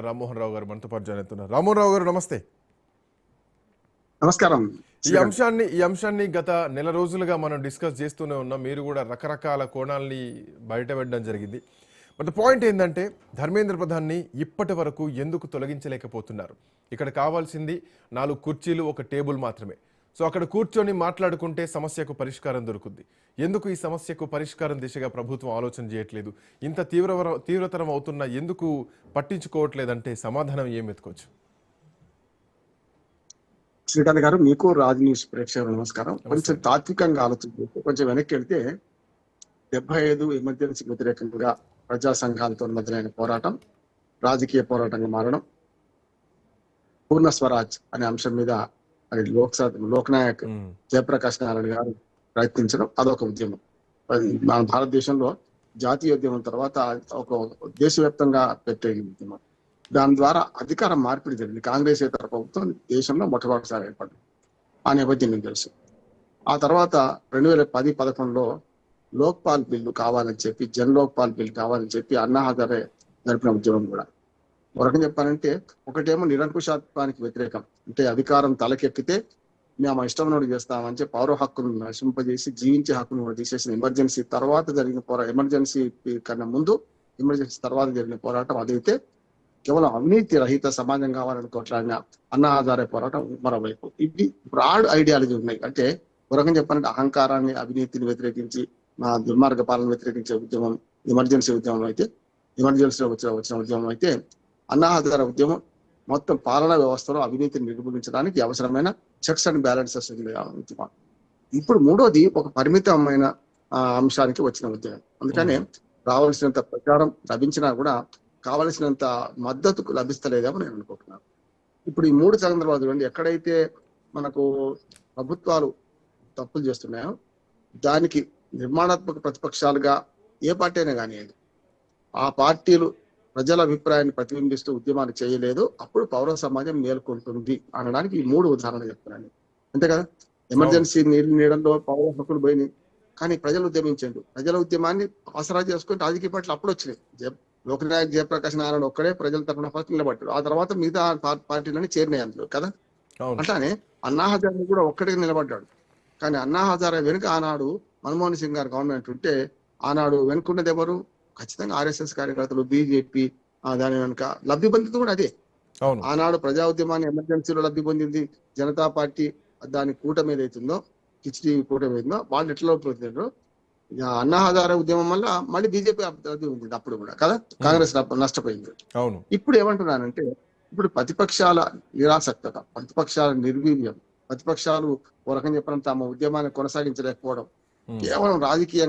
రామ్మోహన్ రావు గారు మనతో పాటు జాయిన్ అవుతున్నారు. రామ్మోహన్ రావు గారు నమస్తే. నమస్కారం. ఈ అంశాన్ని గత నెల రోజులుగా మనం డిస్కస్ చేస్తూనే ఉన్నాం. మీరు కూడా రకరకాల కోణాలని బయట పెట్టడం జరిగింది. బట్ పాయింట్ ఏంటంటే ధర్మేంద్ర ప్రధాన్ని ఇప్పటి వరకు ఎందుకు తొలగించలేకపోతున్నారు? ఇక్కడ కావాల్సింది 4 కుర్చీలు, ఒక టేబుల్ మాత్రమే. సో అక్కడ కూర్చొని మాట్లాడుకుంటే సమస్యకు పరిష్కారం దొరుకుద్ది. ఎందుకు ఈ సమస్యకు పరిష్కారం దిశగా ప్రభుత్వం ఆలోచన చేయట్లేదు? ఇంత తీవ్రతరం అవుతున్నా ఎందుకు పట్టించుకోవట్లేదంటే సమాధానం ఏం వెతుకోవచ్చు? శ్రీకాంత్ గారు, మీకు రాజ్ న్యూస్ ప్రేక్షకులు నమస్కారం. కొంచెం తాత్వికంగా ఆలోచించి కొంచెం వెనక్కి వెళ్తే 75 ఎమర్జెన్సీకి వ్యతిరేకంగా ప్రజా సంఘాలతో మొదలైన పోరాటం రాజకీయ పోరాటంగా మారడం, పూర్ణ స్వరాజ్ అనే అంశం మీద అది లోక్నాయక్ జయప్రకాష్ నారాయణ గారు ప్రయత్నించడం, అదొక ఉద్యమం. మన భారతదేశంలో జాతీయోద్యమం తర్వాత ఒక దేశవ్యాప్తంగా పెట్టే ఉద్యమం. దాని ద్వారా అధికార మార్పిడి జరిగింది. కాంగ్రెస్ ఇతర ప్రభుత్వం దేశంలో మొట్టమొదటిసారి ఏర్పడింది. ఆ నేపథ్యం మీకు తెలుసు. ఆ తర్వాత 2010-11లో లోక్పాల్ బిల్లు కావాలని చెప్పి, జన్ లోక్పాల్ బిల్లు కావాలని చెప్పి అన్నా హజారే జరిపిన ఉద్యమం కూడా. ఒక రకం చెప్పాలంటే, ఒకటేమో నిరంకుశత్వానికి వ్యతిరేకం, అంటే అధికారం తలకెక్కితే మేము ఇష్టం చేస్తామని చెప్పి పౌర హక్కును నశింపజేసి జీవించే హక్కును కూడా తీసేసిన ఎమర్జెన్సీ తర్వాత జరిగిన ఎమర్జెన్సీ కన్నా ముందు, ఎమర్జెన్సీ తర్వాత జరిగిన పోరాటం అదైతే కేవలం అవినీతి రహిత సమాజం కావాలని కొట్లాడిన అన్నా హజారే పోరాటం మరోవైపు. ఇవి బ్రాడ్ ఐడియాలజీ ఉన్నాయి. అంటే ఒక రకం చెప్పాలంటే అహంకారాన్ని, అవినీతిని వ్యతిరేకించి, మా దుర్మార్గ పాలన వ్యతిరేకించే ఉద్యమం ఎమర్జెన్సీ ఉద్యమం అయితే, ఎమర్జెన్సీలో వచ్చిన ఉద్యమం అయితే, అన్నా హజారే ఉద్యమం మొత్తం పాలనా వ్యవస్థలో అవినీతిని నిర్మూలించడానికి అవసరమైన చెక్స్ అండ్ బ్యాలెన్సెస్ ఉద్యమం. ఇప్పుడు మూడోది ఒక పరిమితమైన అంశానికి వచ్చిన ఉద్యమం. అందుకనే రావాల్సినంత ప్రచారం లభించినా కూడా కావలసినంత మద్దతు లభిస్తలేదేమో నేను అనుకుంటున్నాను. ఇప్పుడు ఈ 3 సందర్భాలు చూడండి. ఎక్కడైతే మనకు ప్రభుత్వాలు తప్పులు చేస్తున్నాయో దానికి నిర్మాణాత్మక ప్రతిపక్షాలుగా ఏ పార్టీ అయినా కానివ్వండి, ఆ పార్టీలు ప్రజల అభిప్రాయాన్ని ప్రతిబింబిస్తూ ఉద్యమాలు చేయలేదు, అప్పుడు పౌర సమాజం మేల్కొంటుంది అనడానికి ఈ 3 ఉదాహరణలు చెప్తున్నాను. అంతే కదా. ఎమర్జెన్సీ నీడంలో పౌర హక్కులు పోయినాయి, కానీ ప్రజలు ఉద్యమించారు. ప్రజల ఉద్యమాన్ని ఆసరా చేసుకుని రాజకీయ పార్టీలు అప్పుడు వచ్చినాయి. లోక్నాయక్ జయప్రకాష్ నారాయణ ఒక్కడే ప్రజల తరఫున ఫస్ట్ నిలబడ్డాడు. ఆ తర్వాత మిగతా పార్టీలని చేరినాయి అందులో కదా. అట్లానే అన్నా హజారే కూడా ఒక్కడికి నిలబడ్డాడు. కానీ అన్నా హజారే వెనుక ఆనాడు మన్మోహన్ సింగ్ గారు గవర్నమెంట్ ఉంటే, ఆనాడు వెనుకున్నది ఎవరు? ఖచ్చితంగా ఆర్ఎస్ఎస్ కార్యకర్తలు, బీజేపీ. దాని వెనుక లబ్ధి పొందింది కూడా అదే. ఆనాడు ప్రజా ఉద్యమాన్ని ఎమర్జెన్సీలో లబ్ధి పొందింది జనతా పార్టీ. దాని కూటమి ఏదైతుందో, కిచ్డీ కూటమి ఏదో, వాళ్ళు ఎట్లా పొందారు. అన్నా హజారే ఉద్యమం వల్ల మళ్ళీ బీజేపీ అభివృద్ధి ఉంది అప్పుడు కూడా కదా. కాంగ్రెస్ నష్టపోయింది. ఇప్పుడు ఏమంటున్నానంటే, ఇప్పుడు ప్రతిపక్షాల నిరాసక్తత, ప్రతిపక్షాల నిర్వీర్యం, ప్రతిపక్షాలు ఒక రకం చెప్పినంత తమ ఉద్యమాన్ని కొనసాగించలేకపోవడం, కేవలం రాజకీయ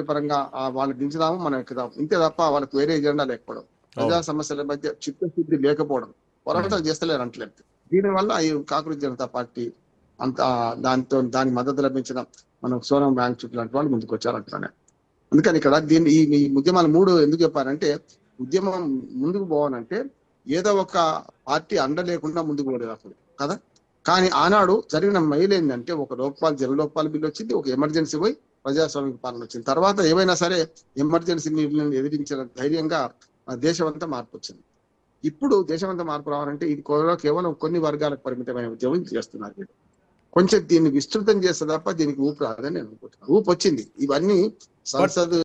పరంగా వాళ్ళకి దించుదాము, మనం ఎక్కుదాం, ఇంతే తప్ప వాళ్ళకి వేరే ఎజెండా లేకపోవడం, ప్రజా సమస్యల మధ్య చిత్తశుద్ధి లేకపోవడం, పోరాటాలు చేస్తలేరు అంటలేదు. దీనివల్ల ఈ కాంగ్రెస్ జనతా పార్టీ అంత దానికి మద్దతు లభించిన మనం సోనం బ్యాంక్ చుట్టూ లాంటి వాళ్ళు ముందుకు వచ్చారంటున్నాను. అందుకని ఇక్కడ ఈ ఉద్యమాలు 3 ఎందుకు చెప్పారంటే, ఉద్యమం ముందుకు పోవాలంటే ఏదో ఒక పార్టీ అండ లేకుండా ముందుకు పోలేదు అప్పుడు కదా. కానీ ఆనాడు జరిగిన మైలు ఏంటంటే, ఒక జల లోక్పాల్ బిల్లు వచ్చింది, ఒక ఎమర్జెన్సీ పోయి ప్రజాస్వామిక పాలన వచ్చింది. తర్వాత ఏమైనా సరే ఎమర్జెన్సీ నీళ్ళని ఎదిరించిన ధైర్యంగా దేశమంతా మార్పు వచ్చింది. ఇప్పుడు దేశమంతా మార్పు రావాలంటే ఇది కేవలం కొన్ని వర్గాలకు పరిమితమైన ఉద్యమం చేస్తున్నారు. కొంచెం దీన్ని విస్తృతం చేస్తే తప్ప దీనికి ఊపు రాదని నేను అనుకుంటున్నాను. ఊపు వచ్చింది. ఇవన్నీ సంసద్